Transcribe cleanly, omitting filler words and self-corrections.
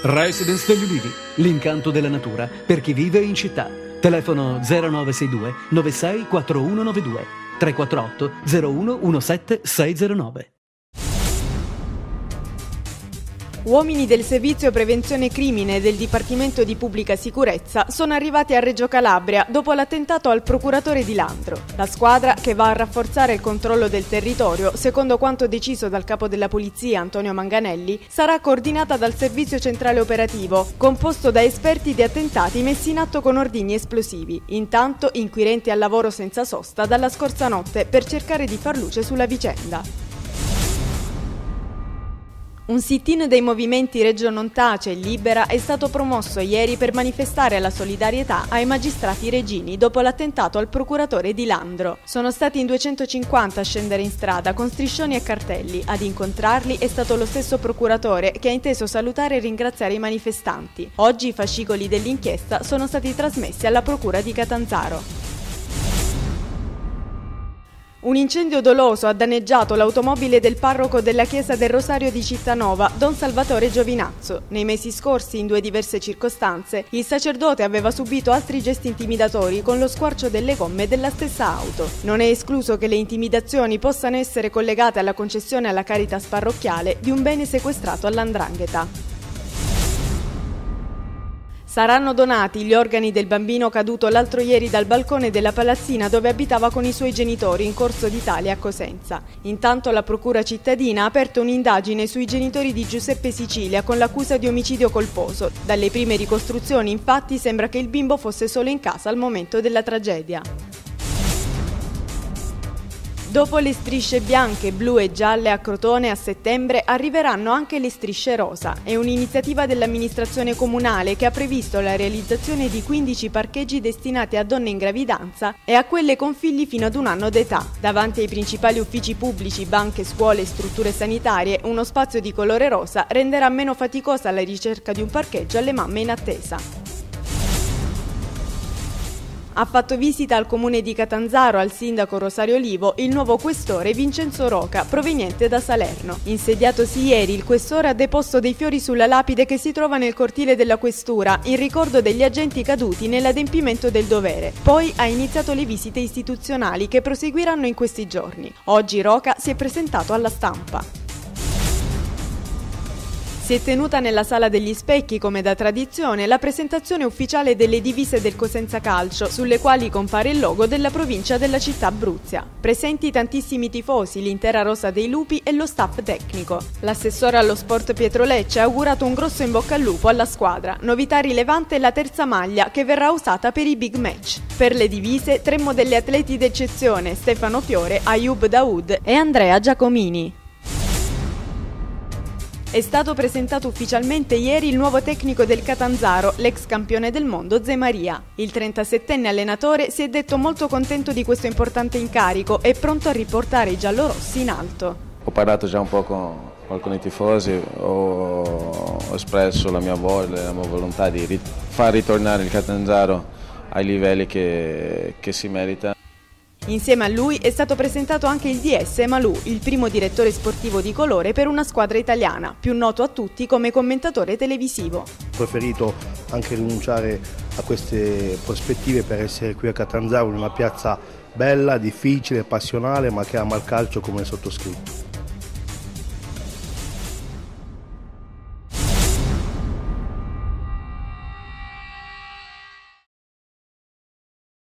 Residence degli Ulivi, l'incanto della natura per chi vive in città. Telefono 0962 96 4192 348 01 17 609. Uomini del Servizio Prevenzione Crimine del Dipartimento di Pubblica Sicurezza sono arrivati a Reggio Calabria dopo l'attentato al procuratore di Landro. La squadra, che va a rafforzare il controllo del territorio, secondo quanto deciso dal capo della polizia Antonio Manganelli, sarà coordinata dal Servizio Centrale Operativo, composto da esperti di attentati messi in atto con ordigni esplosivi. Intanto, inquirenti al lavoro senza sosta dalla scorsa notte per cercare di far luce sulla vicenda. Un sit-in dei movimenti Reggio Non Tace e Libera è stato promosso ieri per manifestare la solidarietà ai magistrati reggini dopo l'attentato al procuratore di Landro. Sono stati in 250 a scendere in strada con striscioni e cartelli. Ad incontrarli è stato lo stesso procuratore che ha inteso salutare e ringraziare i manifestanti. Oggi i fascicoli dell'inchiesta sono stati trasmessi alla Procura di Catanzaro. Un incendio doloso ha danneggiato l'automobile del parroco della chiesa del Rosario di Cittanova, Don Salvatore Giovinazzo. Nei mesi scorsi, in due diverse circostanze, il sacerdote aveva subito altri gesti intimidatori con lo squarcio delle gomme della stessa auto. Non è escluso che le intimidazioni possano essere collegate alla concessione alla Caritas parrocchiale di un bene sequestrato all''ndrangheta. Saranno donati gli organi del bambino caduto l'altro ieri dal balcone della palazzina dove abitava con i suoi genitori in Corso d'Italia a Cosenza. Intanto la Procura cittadina ha aperto un'indagine sui genitori di Giuseppe Sicilia con l'accusa di omicidio colposo. Dalle prime ricostruzioni, infatti, sembra che il bimbo fosse solo in casa al momento della tragedia. Dopo le strisce bianche, blu e gialle a Crotone a settembre arriveranno anche le strisce rosa. È un'iniziativa dell'amministrazione comunale che ha previsto la realizzazione di 15 parcheggi destinati a donne in gravidanza e a quelle con figli fino ad 1 anno d'età. Davanti ai principali uffici pubblici, banche, scuole e strutture sanitarie, uno spazio di colore rosa renderà meno faticosa la ricerca di un parcheggio alle mamme in attesa. Ha fatto visita al comune di Catanzaro al sindaco Rosario Olivo il nuovo questore Vincenzo Roca, proveniente da Salerno. Insediatosi ieri, il questore ha deposto dei fiori sulla lapide che si trova nel cortile della questura, in ricordo degli agenti caduti nell'adempimento del dovere. Poi ha iniziato le visite istituzionali che proseguiranno in questi giorni. Oggi Roca si è presentato alla stampa. Si è tenuta nella Sala degli Specchi, come da tradizione, la presentazione ufficiale delle divise del Cosenza Calcio, sulle quali compare il logo della provincia della città Abruzia. Presenti tantissimi tifosi, l'intera rosa dei lupi e lo staff tecnico. L'assessore allo sport Pietro Lecce ha augurato un grosso in bocca al lupo alla squadra. Novità rilevante è la terza maglia, che verrà usata per i big match. Per le divise, 3 modelli atleti d'eccezione: Stefano Fiore, Ayub Daoud e Andrea Giacomini. È stato presentato ufficialmente ieri il nuovo tecnico del Catanzaro, l'ex campione del mondo Zé Maria. Il 37enne allenatore si è detto molto contento di questo importante incarico e pronto a riportare i giallorossi in alto. Ho parlato già un po' con alcuni tifosi, ho espresso la mia volontà di far ritornare il Catanzaro ai livelli che si merita. Insieme a lui è stato presentato anche il DS Malù, il primo direttore sportivo di colore per una squadra italiana, più noto a tutti come commentatore televisivo. Ho preferito anche rinunciare a queste prospettive per essere qui a Catanzaro, in una piazza bella, difficile, passionale, ma che ama il calcio come il sottoscritto.